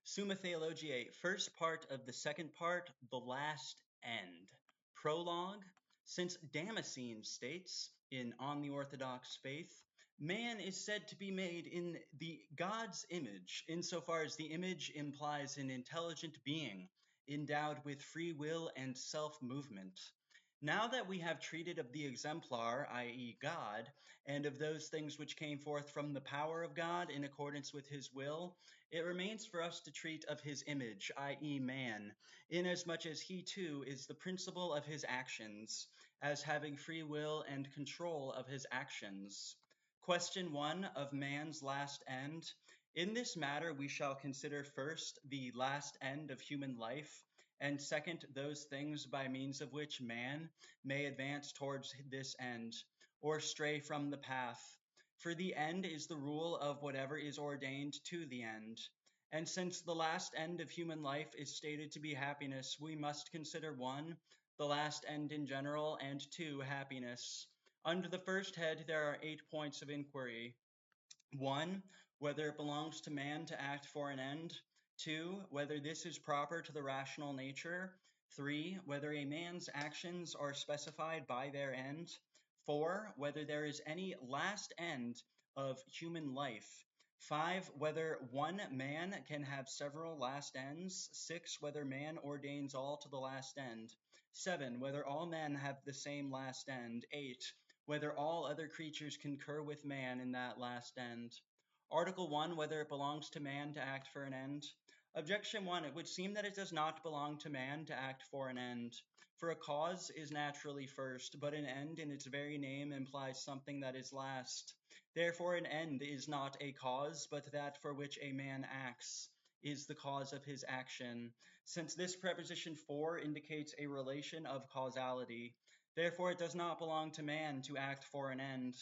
Summa theologiae, first part of the second part, the last end. Prologue. Since Damascene states in On the Orthodox Faith, man is said to be made in the God's image, insofar as the image implies an intelligent being endowed with free will and self movement. Now that we have treated of the exemplar, i.e., God, and of those things which came forth from the power of God in accordance with his will, it remains for us to treat of his image, i.e., man, inasmuch as he too is the principle of his actions, as having free will and control of his actions. Question 1 of man's last end. In this matter, we shall consider first the last end of human life, and second, those things by means of which man may advance towards this end, or stray from the path. For the end is the rule of whatever is ordained to the end. And since the last end of human life is stated to be happiness, we must consider 1, the last end in general, and 2, happiness. Under the first head, there are 8 points of inquiry. 1, whether it belongs to man to act for an end. 2, whether this is proper to the rational nature. 3, whether a man's actions are specified by their end. 4, whether there is any last end of human life. 5, whether one man can have several last ends. 6, whether man ordains all to the last end. 7, whether all men have the same last end. 8, whether all other creatures concur with man in that last end. Article 1, whether it belongs to man to act for an end. Objection 1, it would seem that it does not belong to man to act for an end. For a cause is naturally first, but an end in its very name implies something that is last. Therefore an end is not a cause, but that for which a man acts is the cause of his action, since this preposition for indicates a relation of causality. Therefore it does not belong to man to act for an end.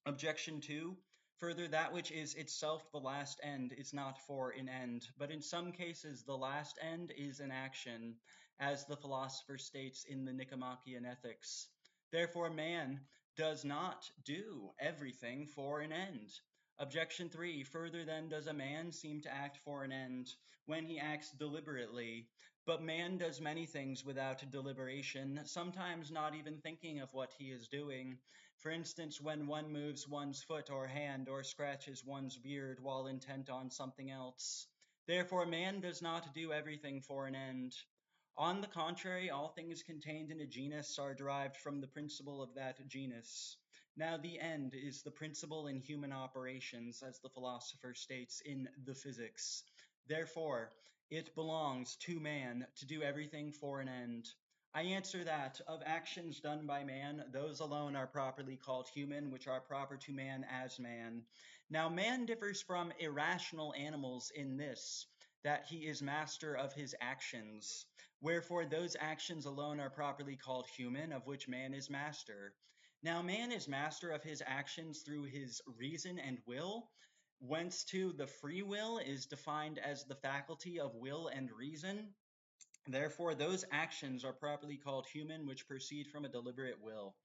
Objection 2. Further, that which is itself the last end is not for an end, but in some cases the last end is an action, as the philosopher states in the Nicomachean Ethics. Therefore man does not do everything for an end. Objection 3. Further, then, does a man seem to act for an end when he acts deliberately? But man does many things without deliberation, sometimes not even thinking of what he is doing. For instance, when one moves one's foot or hand or scratches one's beard while intent on something else. Therefore, man does not do everything for an end. On the contrary, all things contained in a genus are derived from the principle of that genus. Now, the end is the principle in human operations, as the philosopher states in the Physics. Therefore, it belongs to man to do everything for an end. I answer that, of actions done by man, those alone are properly called human, which are proper to man as man. Now, man differs from irrational animals in this, that he is master of his actions. Wherefore, those actions alone are properly called human, of which man is master. Now, man is master of his actions through his reason and will, whence too the free will is defined as the faculty of will and reason. Therefore, those actions are properly called human, which proceed from a deliberate will.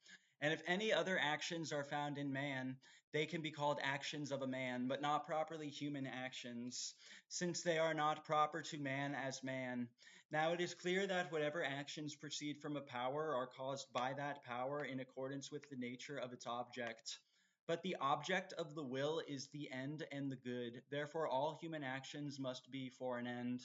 And if any other actions are found in man, they can be called actions of a man, but not properly human actions, since they are not proper to man as man. Now it is clear that whatever actions proceed from a power are caused by that power in accordance with the nature of its object. But the object of the will is the end and the good. Therefore, all human actions must be for an end.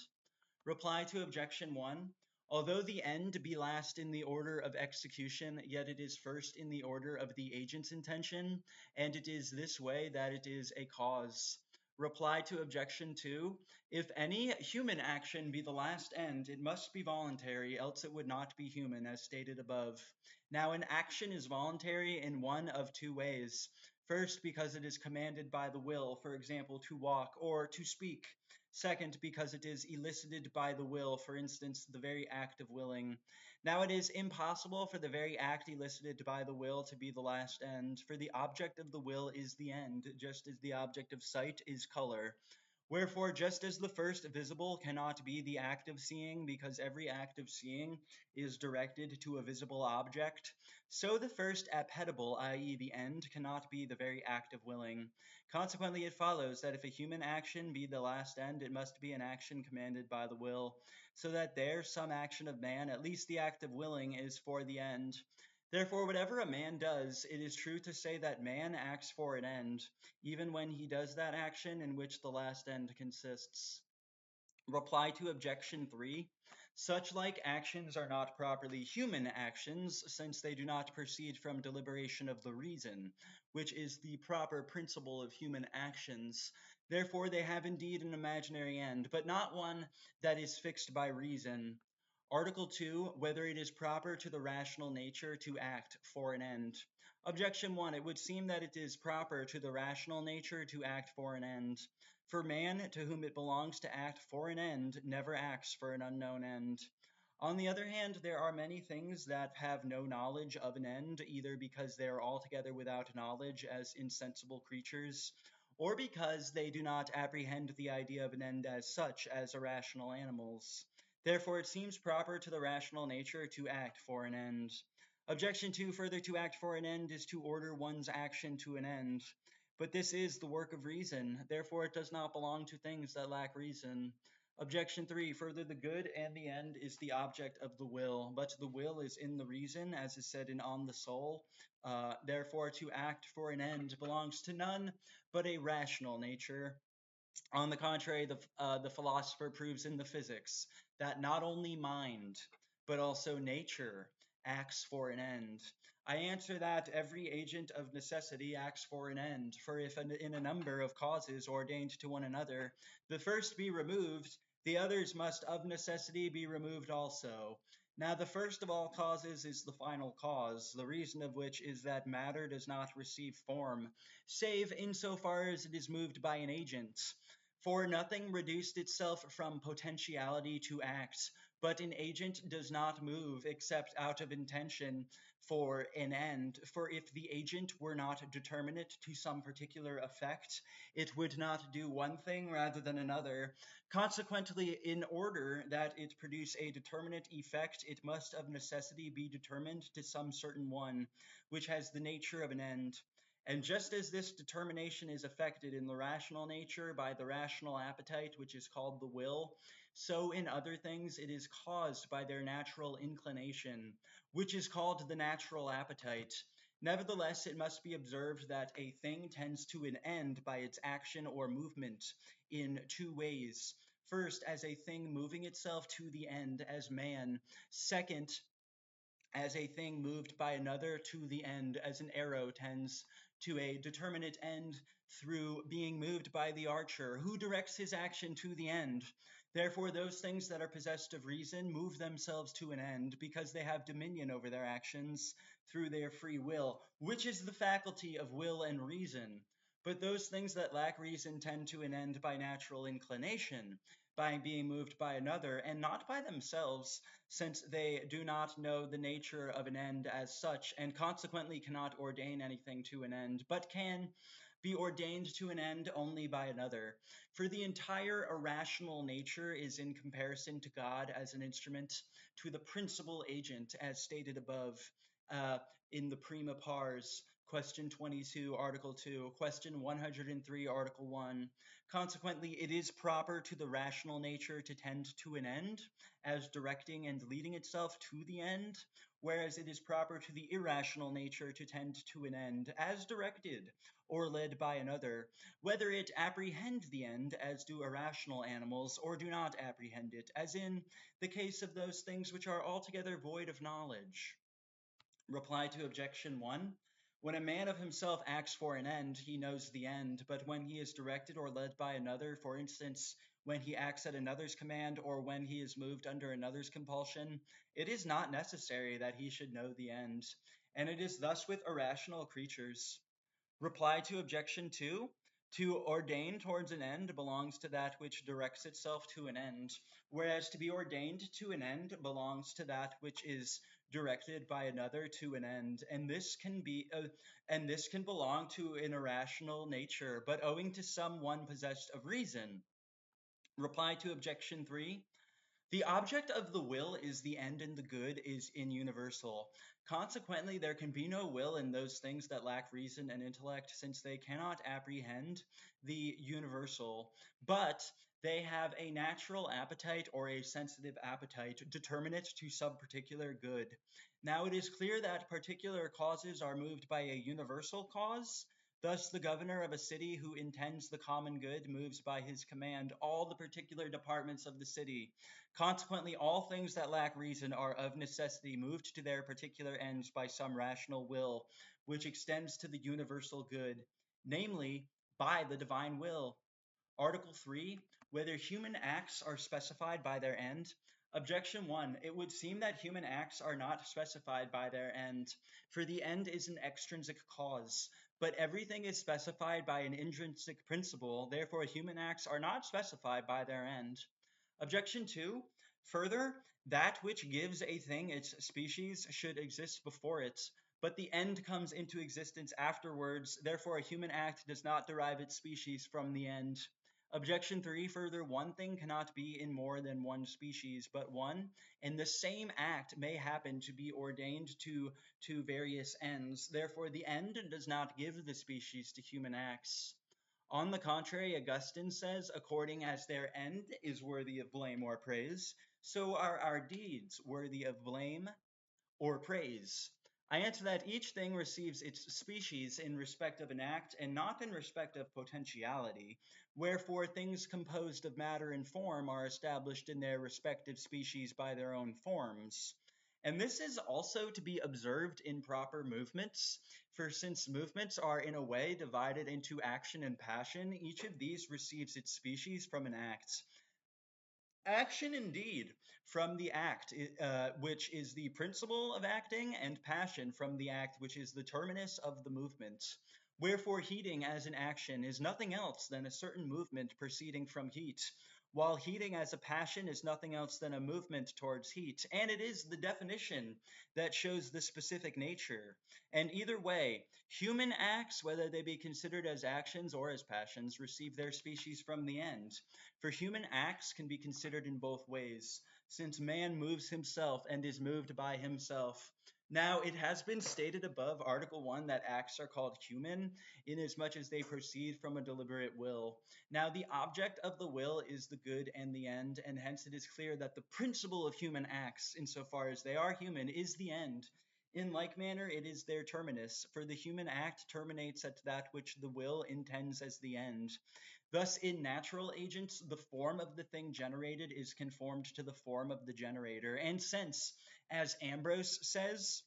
Reply to objection 1. Although the end be last in the order of execution, yet it is first in the order of the agent's intention, and it is this way that it is a cause. Reply to objection 2. If any human action be the last end, it must be voluntary, else it would not be human, as stated above. Now, an action is voluntary in one of 2 ways. First, because it is commanded by the will, for example, to walk or to speak. Second, because it is elicited by the will, for instance, the very act of willing. Now, it is impossible for the very act elicited by the will to be the last end, for the object of the will is the end, just as the object of sight is color. Wherefore, just as the first visible cannot be the act of seeing, because every act of seeing is directed to a visible object, so the first appetible, i.e., the end, cannot be the very act of willing. Consequently, it follows that if a human action be the last end, it must be an action commanded by the will, so that there some action of man, at least the act of willing, is for the end. Therefore, whatever a man does, it is true to say that man acts for an end, even when he does that action in which the last end consists. Reply to objection 3. Such like actions are not properly human actions, since they do not proceed from deliberation of the reason, which is the proper principle of human actions. Therefore, they have indeed an imaginary end, but not one that is fixed by reason. Article 2. Whether it is proper to the rational nature to act for an end. Objection 1. It would seem that it is proper to the rational nature to act for an end. For man, to whom it belongs to act for an end, never acts for an unknown end. On the other hand, there are many things that have no knowledge of an end, either because they are altogether without knowledge as insensible creatures, or because they do not apprehend the idea of an end as such as irrational animals. Therefore, it seems proper to the rational nature to act for an end. Objection 2. Further, to act for an end is to order one's action to an end. But this is the work of reason, therefore it does not belong to things that lack reason. Objection 3. Further, the good and the end is the object of the will, but the will is in the reason, as is said in On the Soul. Therefore, to act for an end belongs to none but a rational nature. On the contrary, the philosopher proves in the Physics that not only mind, but also nature acts for an end. I answer that every agent of necessity acts for an end, for if in a number of causes ordained to one another, the first be removed, the others must of necessity be removed also. Now, the first of all causes is the final cause, the reason of which is that matter does not receive form, save insofar as it is moved by an agent. For nothing reduced itself from potentiality to act, but an agent does not move except out of intention for an end. For if the agent were not determinate to some particular effect, it would not do one thing rather than another. Consequently, in order that it produce a determinate effect, it must of necessity be determined to some certain one, which has the nature of an end. And just as this determination is effected in the rational nature by the rational appetite, which is called the will, so in other things it is caused by their natural inclination, which is called the natural appetite. Nevertheless, it must be observed that a thing tends to an end by its action or movement in two ways. First, as a thing moving itself to the end, as man. Second, as a thing moved by another to the end, as an arrow tends to a determinate end through being moved by the archer, who directs his action to the end. Therefore, those things that are possessed of reason move themselves to an end because they have dominion over their actions through their free will, which is the faculty of will and reason. But those things that lack reason tend to an end by natural inclination, by being moved by another, and not by themselves, since they do not know the nature of an end as such, and consequently cannot ordain anything to an end, but can be ordained to an end only by another. For the entire irrational nature is in comparison to God as an instrument to the principal agent, as stated above uh, in the Prima Pars, question 22, article 2, question 103, article 1. Consequently, it is proper to the rational nature to tend to an end, as directing and leading itself to the end, whereas it is proper to the irrational nature to tend to an end, as directed or led by another, whether it apprehend the end, as do irrational animals, or do not apprehend it, as in the case of those things which are altogether void of knowledge. Reply to objection 1. When a man of himself acts for an end, he knows the end, but when he is directed or led by another, for instance, when he acts at another's command or when he is moved under another's compulsion, it is not necessary that he should know the end. And it is thus with irrational creatures. Reply to objection 2. To ordain towards an end belongs to that which directs itself to an end, whereas to be ordained to an end belongs to that which is directed by another to an end, and this can belong to an irrational nature, but owing to some one possessed of reason. Reply to objection 3. The object of the will is the end, and the good is in universal. Consequently, there can be no will in those things that lack reason and intellect, since they cannot apprehend the universal, but they have a natural appetite or a sensitive appetite determinate to some particular good. Now, it is clear that particular causes are moved by a universal cause. Thus, the governor of a city who intends the common good moves by his command all the particular departments of the city. Consequently, all things that lack reason are of necessity moved to their particular ends by some rational will, which extends to the universal good, namely, by the divine will. Article 3. Whether human acts are specified by their end. Objection 1. It would seem that human acts are not specified by their end, for the end is an extrinsic cause. But everything is specified by an intrinsic principle, therefore human acts are not specified by their end. Objection 2. Further, that which gives a thing its species should exist before it, but the end comes into existence afterwards, therefore a human act does not derive its species from the end. Objection 3. Further, one thing cannot be in more than one species, but one and the same act may happen to be ordained to various ends. Therefore, the end does not give the species to human acts. On the contrary, Augustine says, according as their end is worthy of blame or praise, so are our deeds worthy of blame or praise. I answer that each thing receives its species in respect of an act and not in respect of potentiality, wherefore things composed of matter and form are established in their respective species by their own forms. And this is also to be observed in proper movements, for since movements are in a way divided into action and passion, each of these receives its species from an act. Action, indeed, from the act, which is the principle of acting, and passion from the act, which is the terminus of the movement. Wherefore, heating as an action is nothing else than a certain movement proceeding from heat, while heating as a passion is nothing else than a movement towards heat. And it is the definition that shows the specific nature. And either way, human acts, whether they be considered as actions or as passions, receive their species from the end. For human acts can be considered in both ways, since man moves himself and is moved by himself. Now, it has been stated above, Article 1, that acts are called human, inasmuch as they proceed from a deliberate will. Now, the object of the will is the good and the end, and hence it is clear that the principle of human acts, insofar as they are human, is the end. In like manner, it is their terminus, for the human act terminates at that which the will intends as the end. Thus, in natural agents, the form of the thing generated is conformed to the form of the generator. And since, as Ambrose says,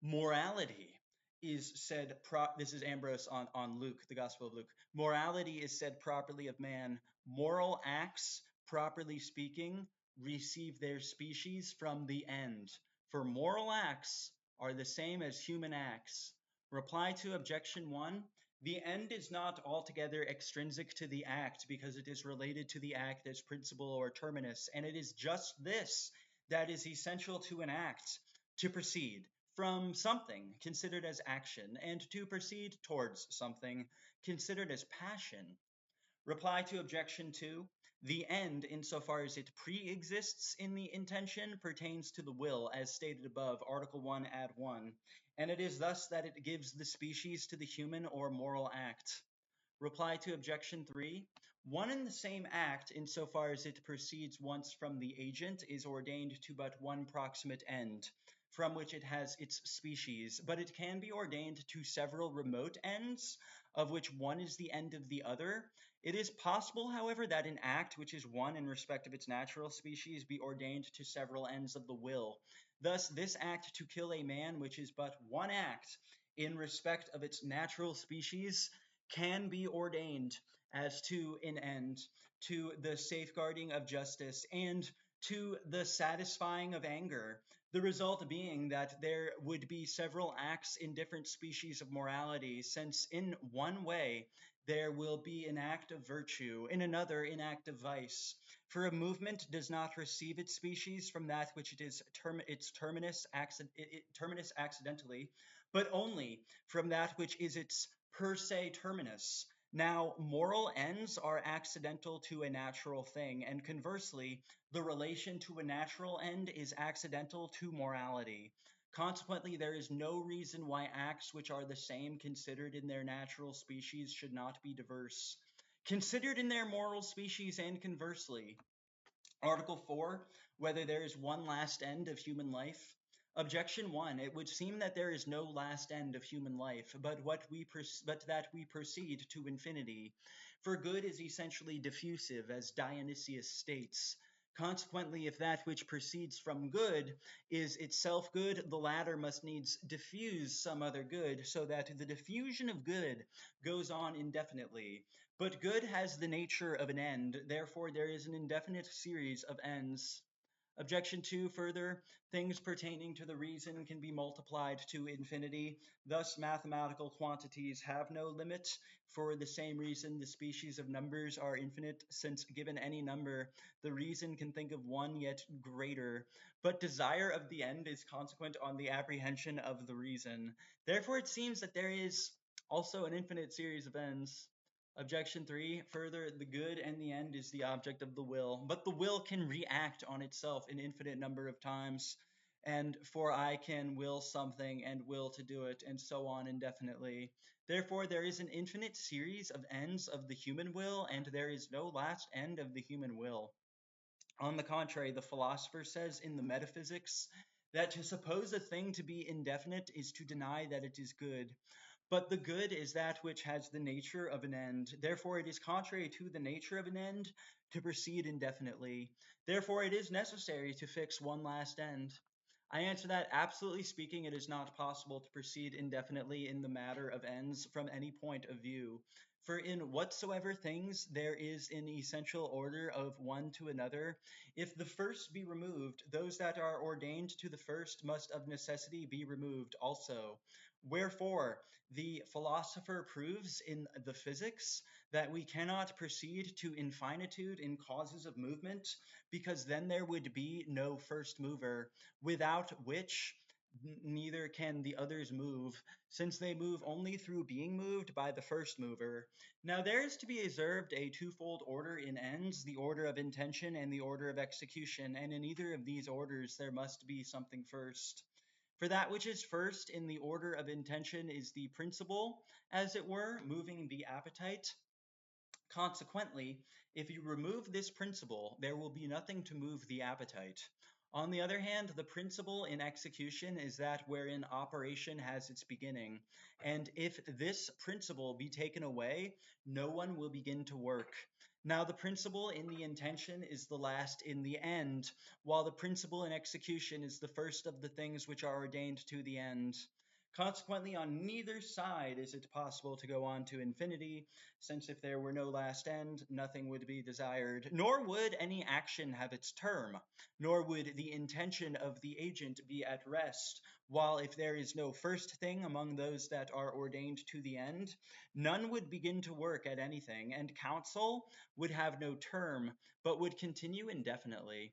morality is said, this is Ambrose on Luke, the Gospel of Luke, morality is said properly of man, moral acts, properly speaking, receive their species from the end. For moral acts are the same as human acts. Reply to objection 1. The end is not altogether extrinsic to the act because it is related to the act as principle or terminus, and it is just this that is essential to an act to proceed from something considered as action and to proceed towards something considered as passion. Reply to objection 2. The end, insofar as it pre-exists in the intention, pertains to the will, as stated above, Article 1, Ad 1, and it is thus that it gives the species to the human or moral act. Reply to objection 3. One and the same act, insofar as it proceeds once from the agent, is ordained to but one proximate end, from which it has its species, but it can be ordained to several remote ends, of which one is the end of the other. It is possible, however, that an act which is one in respect of its natural species be ordained to several ends of the will. Thus, this act to kill a man, which is but one act in respect of its natural species, can be ordained as to an end, to the safeguarding of justice, and to the satisfying of anger. The result being that there would be several acts in different species of morality, since in one way there will be an act of virtue, in another an act of vice. For a movement does not receive its species from that which it is its terminus accidentally, but only from that which is its per se terminus. Now, moral ends are accidental to a natural thing, and conversely, the relation to a natural end is accidental to morality. Consequently, there is no reason why acts which are the same considered in their natural species should not be diverse. Considered in their moral species and conversely. Article 4, whether there is one last end of human life. Objection 1, it would seem that there is no last end of human life, but that we proceed to infinity. For good is essentially diffusive, as Dionysius states. Consequently, if that which proceeds from good is itself good, the latter must needs diffuse some other good, so that the diffusion of good goes on indefinitely. But good has the nature of an end, therefore there is an indefinite series of ends. Objection 2, further, things pertaining to the reason can be multiplied to infinity. Thus, mathematical quantities have no limit. For the same reason, the species of numbers are infinite, since given any number, the reason can think of one yet greater. But desire of the end is consequent on the apprehension of the reason. Therefore, it seems that there is also an infinite series of ends. Objection 3, further, the good and the end is the object of the will, but the will can react on itself an infinite number of times, and for I can will something and will to do it, and so on indefinitely. Therefore, there is an infinite series of ends of the human will, and there is no last end of the human will. On the contrary, the philosopher says in the Metaphysics that to suppose a thing to be indefinite is to deny that it is good. But the good is that which has the nature of an end. Therefore, it is contrary to the nature of an end to proceed indefinitely. Therefore, it is necessary to fix one last end. I answer that, absolutely speaking, it is not possible to proceed indefinitely in the matter of ends from any point of view. For in whatsoever things there is an essential order of one to another, if the first be removed, those that are ordained to the first must of necessity be removed also. Wherefore, the philosopher proves in the Physics that we cannot proceed to infinitude in causes of movement, because then there would be no first mover, without which neither can the others move, since they move only through being moved by the first mover. Now there is to be observed a twofold order in ends, the order of intention and the order of execution, and in either of these orders there must be something first. For that which is first in the order of intention is the principle, as it were, moving the appetite. Consequently, if you remove this principle, there will be nothing to move the appetite. On the other hand, the principle in execution is that wherein operation has its beginning. And if this principle be taken away, no one will begin to work. Now, the principle in the intention is the last in the end, while the principle in execution is the first of the things which are ordained to the end. Consequently, on neither side is it possible to go on to infinity, since if there were no last end, nothing would be desired, nor would any action have its term, nor would the intention of the agent be at rest, while if there is no first thing among those that are ordained to the end, none would begin to work at anything, and counsel would have no term, but would continue indefinitely.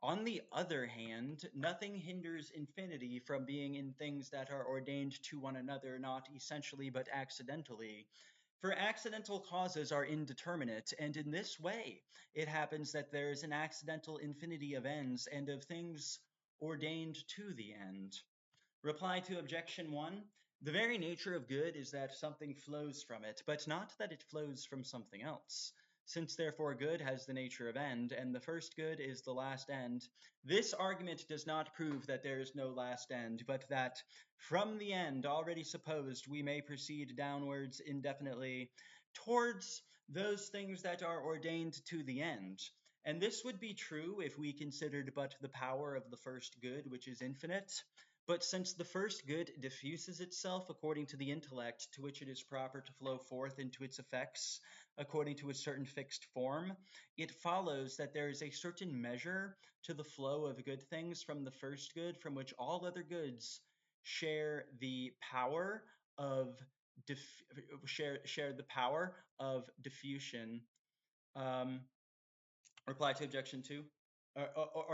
On the other hand, nothing hinders infinity from being in things that are ordained to one another, not essentially but accidentally. For accidental causes are indeterminate, and in this way it happens that there is an accidental infinity of ends and of things ordained to the end. Reply to objection 1. The very nature of good is that something flows from it, but not that it flows from something else. Since therefore good has the nature of end, and the first good is the last end, this argument does not prove that there is no last end, but that from the end already supposed we may proceed downwards indefinitely towards those things that are ordained to the end. And this would be true if we considered but the power of the first good, which is infinite. But since the first good diffuses itself according to the intellect to which it is proper to flow forth into its effects, according to a certain fixed form, it follows that there is a certain measure to the flow of good things from the first good, from which all other goods share the power of share the power of diffusion. Um, Reply to objection 2.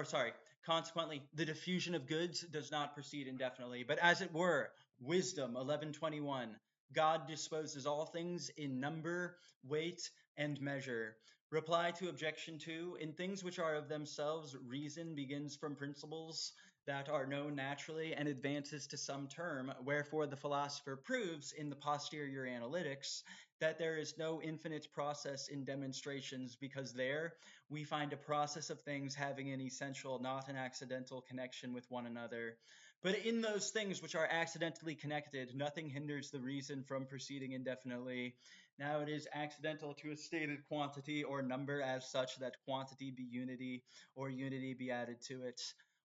Sorry, consequently, the diffusion of goods does not proceed indefinitely, but as it were, wisdom 11:21. God disposes all things in number, weight, and measure. Reply to objection 2. In things which are of themselves, reason begins from principles that are known naturally and advances to some term, wherefore the philosopher proves in the posterior analytics that there is no infinite process in demonstrations, because there we find a process of things having an essential, not an accidental connection with one another. But in those things which are accidentally connected, nothing hinders the reason from proceeding indefinitely. Now it is accidental to a stated quantity or number as such that quantity be unity, or unity be added to it.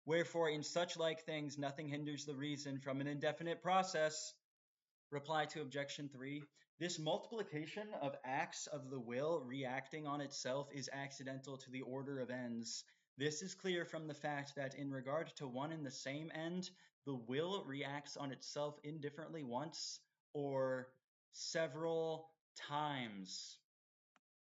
Wherefore in such like things nothing hinders the reason from an indefinite process. Reply to objection 3. This multiplication of acts of the will reacting on itself is accidental to the order of ends. This is clear from the fact that in regard to one and the same end, the will reacts on itself indifferently once or several times.